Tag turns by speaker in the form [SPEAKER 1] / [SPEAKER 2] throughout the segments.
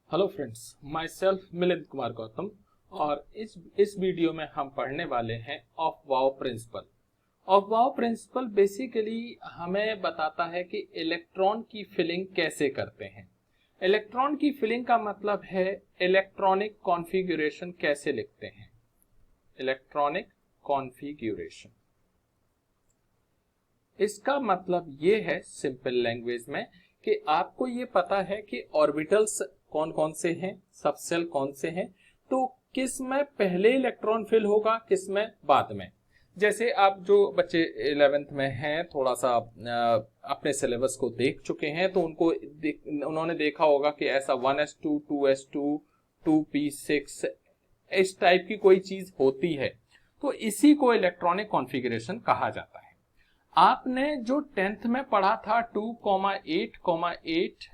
[SPEAKER 1] Hello friends, myself Milind Kumar Gautam और इस video में हम पढ़ने वाले हैं Aufbau principle. Aufbau principle basically हमें बताता है कि इलेक्ट्रॉन की फिलिंग कैसे करते हैं। इलेक्ट्रॉन की फिलिंग का मतलब है इलेक्ट्रॉनिक कॉन्फ़िगरेशन कैसे लिखते हैं। इलेक्ट्रॉनिक कॉन्फ़िगरेशन, इसका मतलब ये है सिंपल लैंग्वेज में कि आपको ये पता है कि ऑर्बिटल्स कौन कौन से हैं, सबसेल कौन से हैं, तो किस में पहले इलेक्ट्रॉन फिल होगा, किस में बाद में। जैसे आप जो बच्चे 11th में हैं, थोड़ा सा अपने सिलेबस को देख चुके हैं तो उन्होंने देखा होगा कि ऐसा 1s2, 2s2, 2p6 इस टाइप की कोई चीज होती है, तो इसी को इलेक्ट्रॉनिक कॉन्फ़िगरेशन कहा जाता है। आपने जो 10th में पढ़ा था 2,8,8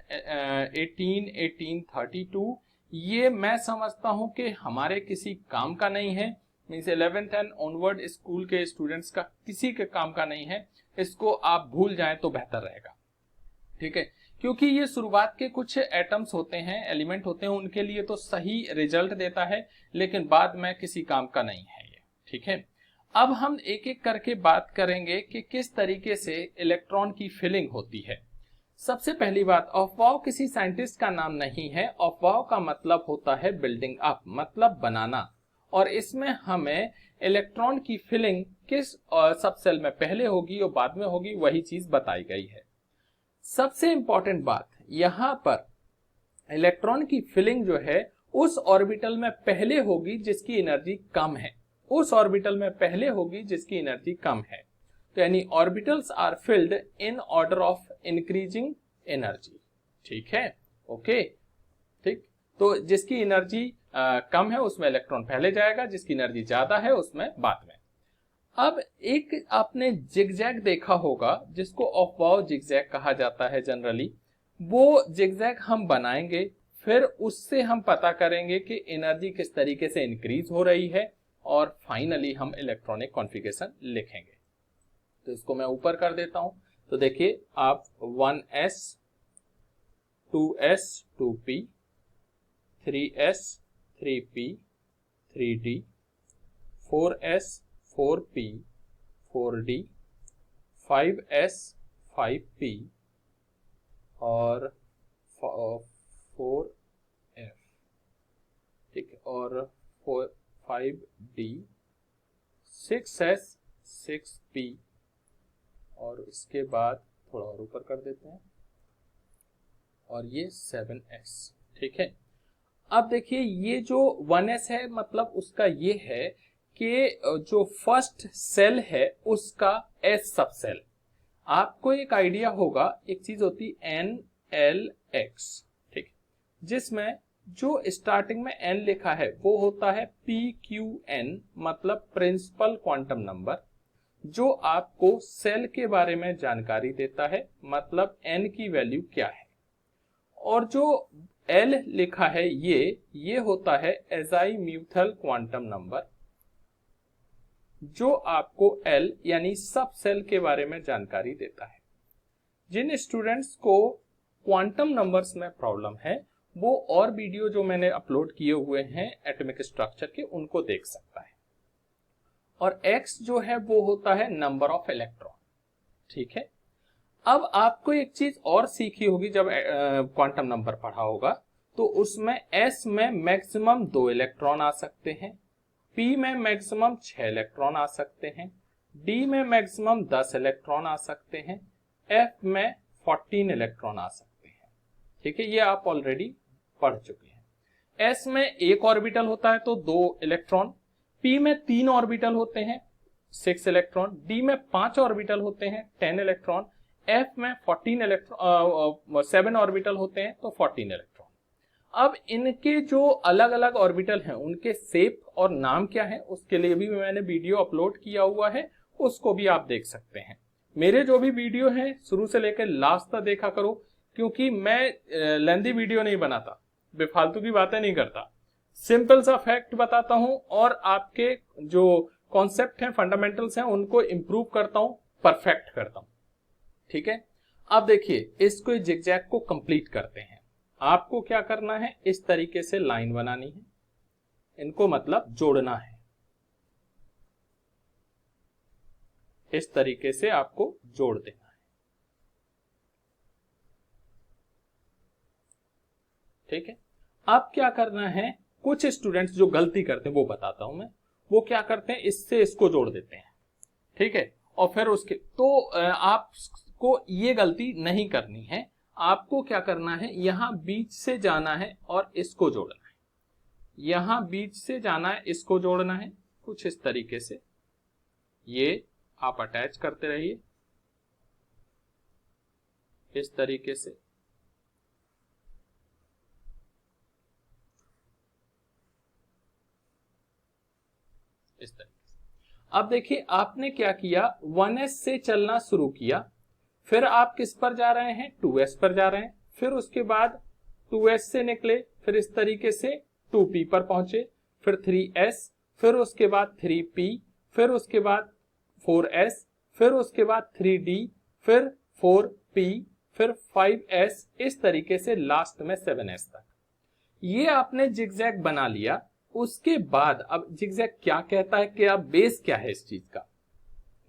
[SPEAKER 1] 18 18 32, ये मैं समझता हूं कि हमारे किसी काम का नहीं है। Means 11th and onward school के स्टूडेंट्स का किसी के काम का नहीं है, इसको आप भूल जाएं तो बेहतर रहेगा। ठीक है, क्योंकि ये शुरुआत के कुछ एटम्स होते हैं, एलिमेंट होते हैं, उनके लिए तो सही रिजल्ट देता है, लेकिन बाद में किसी काम का नहीं है ये। ठीक है, अब हम एक एक करके बात करेंगे कि किस तरीके से इलेक्ट्रॉन की फिलिंग होती है। सबसे पहली बात, अफवाह किसी साइंटिस्ट का नाम नहीं है। अफवाह का मतलब होता है बिल्डिंग अप, मतलब बनाना, और इसमें हमें इलेक्ट्रॉन की फिलिंग किस सबसेल में पहले होगी और बाद में होगी, वही चीज बताई गई है। सबसे इंपॉर्टेंट बात यहां पर, इलेक्ट्रॉन की फिलिंग जो है उस ऑर्बिटल में पहले होगी जिसकी एनर्जी कम है, उस ऑर्बिटल में पहले होगी जिसकी एनर्जी कम है। तो यानी orbitals are filled in order of increasing energy. ठीक है, ओके, ठीक। तो जिसकी एनर्जी कम है उसमें इलेक्ट्रॉन पहले जाएगा, जिसकी एनर्जी ज्यादा है उसमें बाद में। अब एक आपने जिगजैग देखा होगा जिसको ऑफ वाव जिगजैग कहा जाता है जनरली। वो जिगजैग हम बनाएंगे, फिर उससे हम पता करेंगे कि एनर्जी किस तरीके से इंक्रीज हो रही है, और फाइनली हम इलेक्ट्रॉनिक कॉन्फ़िगरेशन लिखेंगे। तो इसको मैं ऊपर कर देता हूं। तो देखिए आप 1s 2s 2p 3s 3p 3d 4s 4p 4d 5s 5p और 4f, ठीक है, और 5d 6s 6p, और इसके बाद थोड़ा और ऊपर कर देते हैं, और ये 7s। ठीक है, अब देखिए ये जो 1s है मतलब उसका ये है कि जो फर्स्ट सेल है उसका s सबसेल। आपको एक आइडिया होगा, एक चीज होती NLX, ठीक, जिसमें जो स्टार्टिंग में n लिखा है वो होता है PQN, मतलब प्रिंसिपल क्वांटम नंबर, जो आपको सेल के बारे में जानकारी देता है, मतलब n की वैल्यू क्या है। और जो L लिखा है ये होता है एजाइम्यूथल क्वांटम नंबर, जो आपको L यानी सब सेल के बारे में जानकारी देता है। जिन स्टूडेंट्स को क्वांटम नंबर्स में प्रॉब्लम है वो और वीडियो जो मैंने अपलोड किए हुए हैं एटॉमिक स्ट्रक्चर के, उनको देख सकता है। और X जो है वो होता है नंबर ऑफ इलेक्ट्रॉन। ठीक है, अब आपको एक चीज और सीखी होगी जब क्वांटम नंबर पढ़ा होगा, तो उसमें S में मैक्सिमम 2 इलेक्ट्रॉन आ सकते हैं, P में मैक्सिमम 6 इलेक्ट्रॉन आ सकते हैं, D में मैक्सिमम 10 इलेक्ट्रॉन आ सकते हैं, F में 14 इलेक्ट्रॉन आ सकते हैं। ठीक है, ये आप ऑलरेडी पढ़ चुके हैं। S में एक ऑर्बिटल होता है तो 2 इलेक्ट्रॉन, P में 3 ऑर्बिटल होते हैं 6 इलेक्ट्रॉन, D में 5 ऑर्बिटल होते हैं 10 इलेक्ट्रॉन, F में 7 ऑर्बिटल होते हैं तो 14 इलेक्ट्रॉन। अब इनके जो अलग अलग ऑर्बिटल हैं उनके शेप और नाम क्या है, उसके लिए भी मैंने वीडियो अपलोड किया हुआ है, उसको भी आप देख सकते हैं। मेरे जो भी वीडियो हैं शुरू से लेकर लास्ट तक देखा करो, क्योंकि मैं लेंथी वीडियो नहीं बनाता, बेफालतू की बातें नहीं करता, सिंपल सा फैक्ट बताता हूं और आपके जो कॉन्सेप्ट हैं, फंडामेंटल्स हैं, उनको इंप्रूव करता हूं, परफेक्ट करता हूं। ठीक है, अब देखिए इसको जिगजैग को कंप्लीट करते हैं। आपको क्या करना है, इस तरीके से लाइन बनानी है, इनको मतलब जोड़ना है, इस तरीके से आपको जोड़ देना है। ठीक है, अब क्या करना है, कुछ स्टूडेंट्स जो गलती करते हैं वो बताता हूं मैं, वो क्या करते हैं, इससे इसको जोड़ देते हैं। ठीक है, और फिर उसके तो आपको ये गलती नहीं करनी है। आपको क्या करना है, यहां बीच से जाना है और इसको जोड़ना है, यहां बीच से जाना है, इसको जोड़ना है, कुछ इस तरीके से। ये आप अटैच करते रहिए इस तरीके से। इस तरीके से अब देखिए आपने क्या किया, 1s से चलना शुरू किया, फिर आप किस पर जा रहे हैं, 2s पर जा रहे हैं, फिर उसके बाद 2s से निकले, फिर इस तरीके से 2p पर पहुंचे, फिर 3s, फिर उसके बाद 3p, फिर उसके बाद 4s, फिर उसके बाद 3d, फिर 4p, फिर 5s, इस तरीके से लास्ट में 7s तक। ये आपने जिगजैग बना लिया। उसके बाद अब जिगजैग क्या कहता है कि अब बेस क्या है इस चीज का,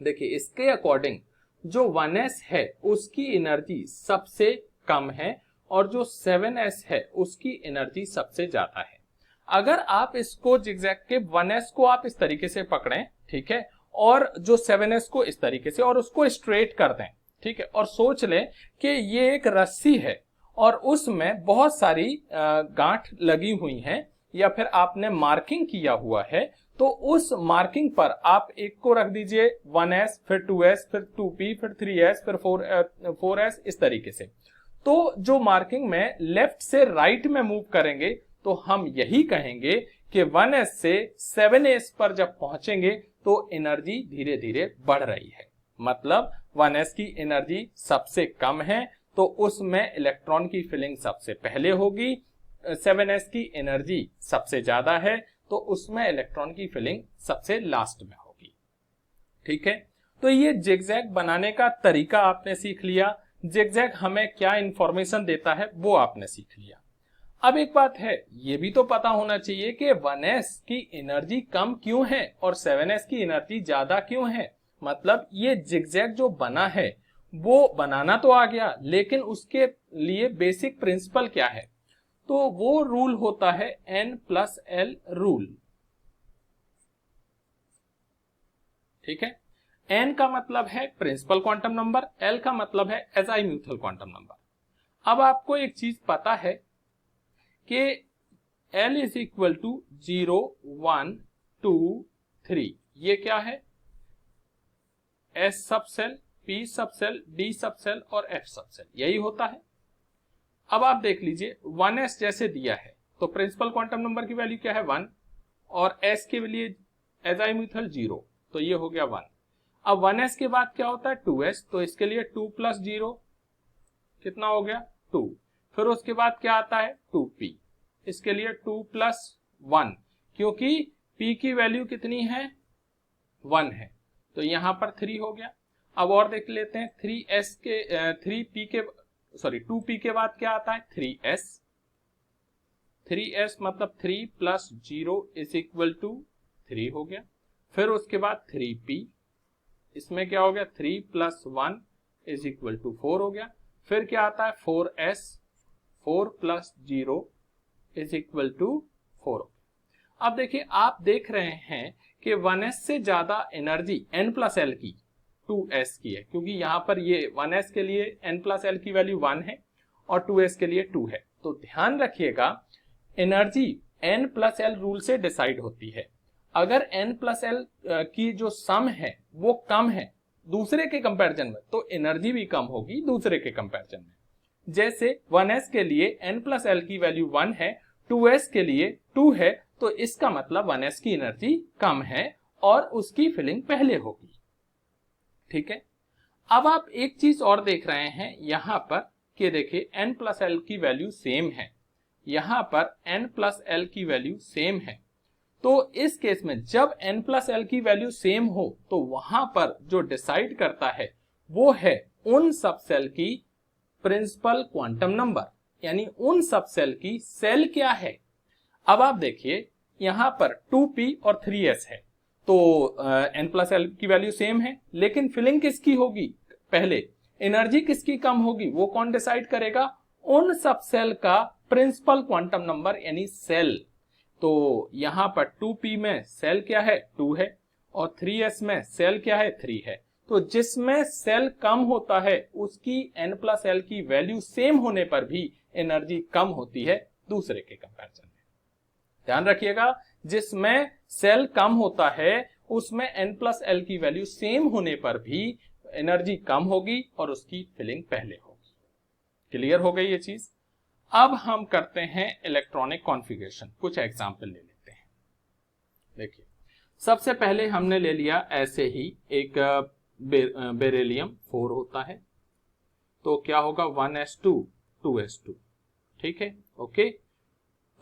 [SPEAKER 1] देखिए इसके अकॉर्डिंग जो 1s है उसकी एनर्जी सबसे कम है और जो 7s है उसकी एनर्जी सबसे ज्यादा है। अगर आप इसको जिगजैग के 1s को आप इस तरीके से पकड़ें, ठीक है, और जो 7s को इस तरीके से, और उसको स्ट्रेट कर दें, ठीक है, और सोच लें कि ये एक रस्सी है और उसमें बहुत सारी गांठ लगी हुई हैं, या फिर आपने मार्किंग किया हुआ है, तो उस मार्किंग पर आप एक को रख दीजिए 1s, फिर 2s, फिर 2p, फिर 3s, फिर 4s, इस तरीके से। तो जो मार्किंग में लेफ्ट से राइट में मूव करेंगे तो हम यही कहेंगे कि 1s से 7s पर जब पहुंचेंगे तो एनर्जी धीरे धीरे बढ़ रही है, मतलब 1s की एनर्जी सबसे कम है तो उसमें इलेक्ट्रॉन की फिलिंग सबसे पहले होगी, 7s की एनर्जी सबसे ज्यादा है तो उसमें इलेक्ट्रॉन की फिलिंग सबसे लास्ट में होगी। ठीक है, तो ये जिगजैग बनाने का तरीका आपने सीख लिया, जिगजैग हमें क्या इंफॉर्मेशन देता है वो आपने सीख लिया। अब एक बात है, ये भी तो पता होना चाहिए कि 1s की एनर्जी कम क्यों है और 7s की एनर्जी ज्यादा क्यों है। मतलब ये जिगजैग जो बना है वो बनाना तो आ गया, लेकिन उसके लिए बेसिक प्रिंसिपल क्या है, तो वो रूल होता है n+l रूल। ठीक है, n का मतलब है प्रिंसिपल क्वांटम नंबर, l का मतलब है एजाइम्यूथल क्वांटम नंबर। अब आपको एक चीज पता है कि l इज इक्वल टू 0, 1, 2, 3, ये क्या है, s सब सेल, p सब सेल, d सब सेल और f सब सेल, यही होता है। अब आप देख लीजिए 1s जैसे दिया है तो प्रिंसिपल क्वांटम नंबर की वैल्यू क्या है 1, और s के लिए एजाइम्यूथल 0, तो ये हो गया 1। अब 1s के बाद क्या होता है 2s, तो इसके लिए 2 + 0 कितना हो गया 2, फिर उसके बाद क्या आता है 2p, इसके लिए 2 + 1, क्योंकि p की वैल्यू कितनी है 1 है तो यहां पर 3 हो गया। अब और देख लेते हैं 2p के बाद क्या आता है 3s, 3s मतलब 3 + 0 = 3 हो गया, फिर उसके बाद 3p, इसमें क्या हो गया 3 + 1 = 4 हो गया, फिर क्या आता है 4s, 4 + 0 = 4। अब देखिए आप देख रहे हैं कि 1s से ज्यादा एनर्जी n+l की 2s की है, क्योंकि यहां पर ये 1s के लिए n+l की वैल्यू 1 है और 2s के लिए 2 है। तो ध्यान रखिएगा एनर्जी n+l रूल से डिसाइड होती है। अगर n+l की जो सम है वो कम है दूसरे के कंपैरिजन में तो एनर्जी भी कम होगी दूसरे के कंपैरिजन में। जैसे 1s के लिए n+l की वैल्यू 1 है, 2s के लिए 2 है, तो इसका मतलब 1s की एनर्जी कम है और उसकी फिलिंग पहले होगी। ठीक है, अब आप एक चीज और देख रहे हैं यहां पर कि देखिए n+l की वैल्यू सेम है, यहां पर n+l की वैल्यू सेम है, तो इस केस में जब n+l की वैल्यू सेम हो तो वहां पर जो डिसाइड करता है वो है उन सब सेल की प्रिंसिपल क्वांटम नंबर। यानी उन सब सेल की सेल क्या है। अब आप देखिए यहां पर 2p और 3s है, तो n प्लस एल की वैल्यू सेम है, लेकिन फिलिंग किसकी होगी, पहले एनर्जी किसकी कम होगी, वो कौन डिसाइड करेगा, उन सब सेल का प्रिंसिपल क्वांटम नंबर यानी सेल। तो यहां पर 2p में सेल क्या है, 2 है, और 3s में सेल क्या है, 3 है। तो जिसमें सेल कम होता है उसकी n प्लस एल की वैल्यू सेम होने पर भी एनर्जी कम होती है दूसरे के कंपैरिजन में। ध्यान रखिएगा, जिसमें सेल कम होता है उसमें n प्लस एल की वैल्यू सेम होने पर भी एनर्जी कम होगी और उसकी फिलिंग पहले होगी। क्लियर हो गई ये चीज। अब हम करते हैं इलेक्ट्रॉनिक कॉन्फ़िगरेशन, कुछ एग्जांपल ले लेते हैं। देखिए सबसे पहले हमने ले लिया ऐसे ही एक बेरिलियम 4 होता है, तो क्या होगा 1s2 2s2, ठीक है, ओके।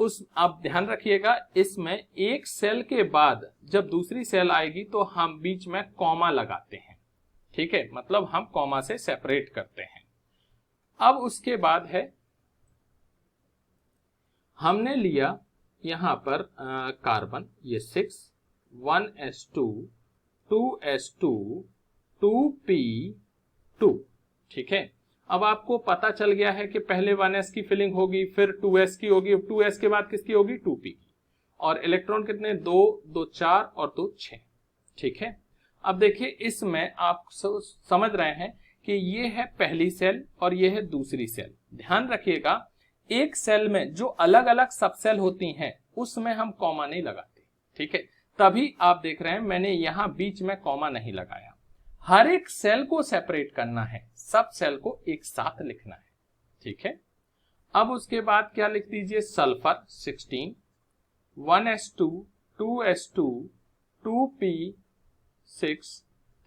[SPEAKER 1] अब ध्यान रखिएगा इसमें एक सेल के बाद जब दूसरी सेल आएगी तो हम बीच में कॉमा लगाते हैं, ठीक है, मतलब हम कॉमा से सेपरेट करते हैं। अब उसके बाद है हमने लिया यहां पर कार्बन, ये 6 1s2 2s2 2p2, ठीक है। अब आपको पता चल गया है कि पहले 1s की फिलिंग होगी, फिर 2s की होगी, 2s के बाद किसकी होगी, 2p की, और इलेक्ट्रॉन कितने, 2 2 4 और 2 6, ठीक है। अब देखिए इसमें आप समझ रहे हैं कि ये है पहली सेल और ये है दूसरी सेल। ध्यान रखिएगा एक सेल में जो अलग अलग सब सेल होती हैं उसमें हम कॉमा नहीं लगाते, ठीक है, तभी आप देख रहे हैं मैंने यहां बीच में कॉमा नहीं लगाया। हर एक सेल को सेपरेट करना है, सब सेल को एक साथ लिखना है, ठीक है। अब उसके बाद क्या लिख दीजिए, sulphur 16 1s2 2s2 2p6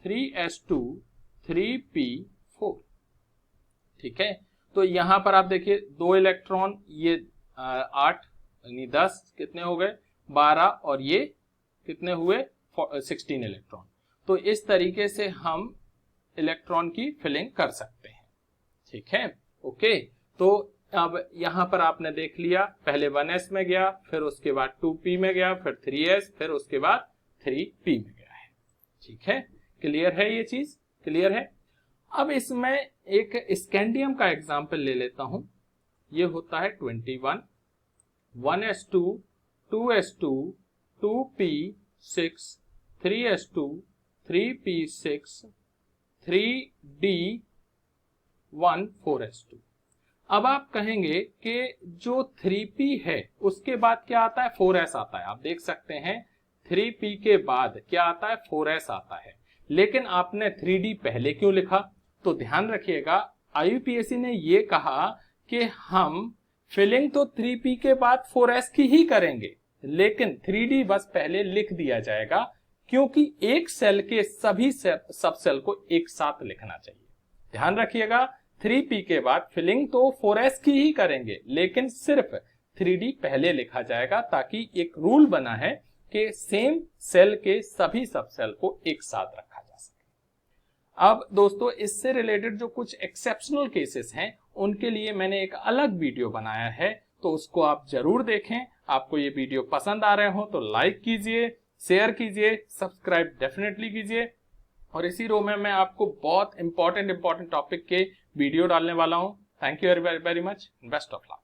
[SPEAKER 1] 3s2 3p4, ठीक है। तो यहां पर आप देखिए 2 इलेक्ट्रॉन, ये 8 यानी 10 कितने हो गए, 12, और ये कितने हुए 16 इलेक्ट्रॉन। तो इस तरीके से हम इलेक्ट्रॉन की फिलिंग कर सकते हैं, ठीक है, ओके। तो अब यहां पर आपने देख लिया, पहले 1s में गया, फिर उसके बाद 2p में गया, फिर 3s, फिर उसके बाद 3p में गया है, ठीक है। क्लियर है ये चीज, क्लियर है। अब इसमें एक स्कैंडियम का एग्जाम्पल ले लेता हूं, ये होता है 21 1s2 2s2 2p6 3s2 3p6 3d1 4s2। अब आप कहेंगे कि जो 3p है उसके बाद क्या आता है, 4s आता है। आप देख सकते हैं 3p के बाद क्या आता है, 4s आता है, लेकिन आपने 3d पहले क्यों लिखा। तो ध्यान रखिएगा IUPAC ने ये कहा कि हम फिलिंग तो 3p के बाद 4s की ही करेंगे, लेकिन 3d बस पहले लिख दिया जाएगा, क्योंकि एक सेल के सभी सब सेल को एक साथ लिखना चाहिए। ध्यान रखिएगा 3p के बाद फिलिंग तो 4s की ही करेंगे, लेकिन सिर्फ 3d पहले लिखा जाएगा, ताकि एक रूल बना है कि सेम सेल के सभी सब सेल को एक साथ रखा जा सके। अब दोस्तों इससे रिलेटेड जो कुछ एक्सेप्शनल केसेस हैं उनके लिए मैंने एक अलग वीडियो बनाया है, तो उसको आप जरूर देखें। आपको ये वीडियो पसंद आ रहे हो तो लाइक कीजिए, शेयर कीजिए, सब्सक्राइब डेफिनेटली कीजिए, और इसी रो में मैं आपको बहुत इंपॉर्टेंट टॉपिक के वीडियो डालने वाला हूं। Thank you very much, best of luck.